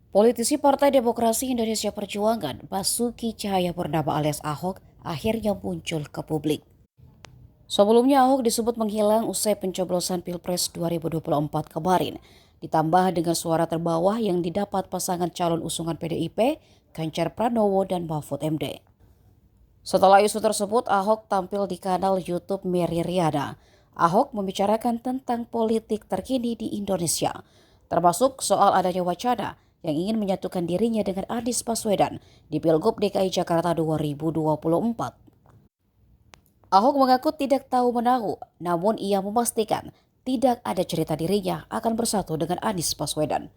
Politisi Partai Demokrasi Indonesia Perjuangan, Basuki Cahayapurnama alias Ahok, akhirnya muncul ke publik. Sebelumnya Ahok disebut menghilang usai pencoblosan Pilpres 2024 kemarin, ditambah dengan suara terbawah yang didapat pasangan calon usungan PDIP, Ganjar Pranowo dan Mahfud MD. Setelah isu tersebut, Ahok tampil di kanal YouTube Mary Riana. Ahok membicarakan tentang politik terkini di Indonesia, termasuk soal adanya wacana yang ingin menyatukan dirinya dengan Anies Baswedan di Pilgub DKI Jakarta 2024. Ahok mengaku tidak tahu menahu, namun ia memastikan tidak ada cerita dirinya akan bersatu dengan Anies Baswedan.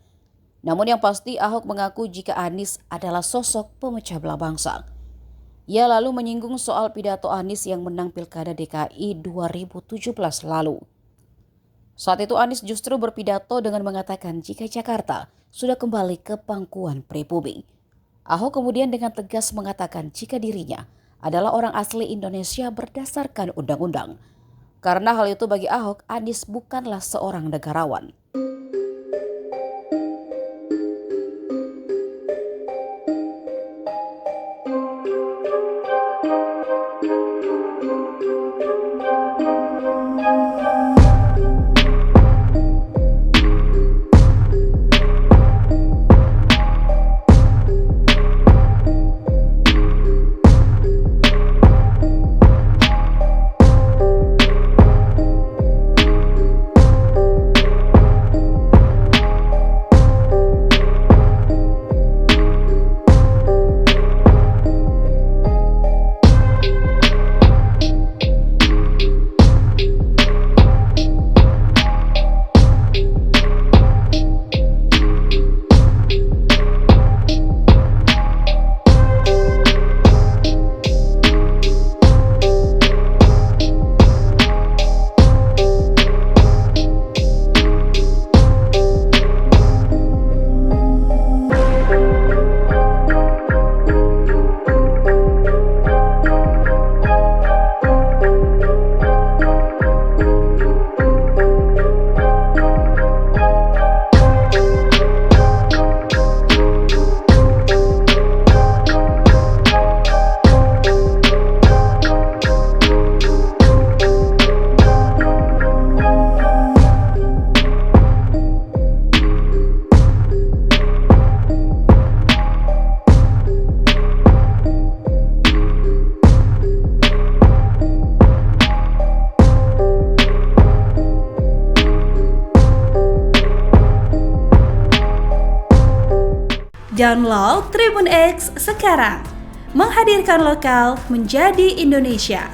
Namun yang pasti Ahok mengaku jika Anies adalah sosok pemecah belah bangsa. Ia lalu menyinggung soal pidato Anies yang menang Pilkada DKI 2017 lalu. Saat itu Anies justru berpidato dengan mengatakan jika Jakarta sudah kembali ke pangkuan pribumi. Ahok kemudian dengan tegas mengatakan jika dirinya adalah orang asli Indonesia berdasarkan undang-undang. Karena hal itu bagi Ahok, Anies bukanlah seorang negarawan. Download Tribun X sekarang, menghadirkan lokal menjadi Indonesia.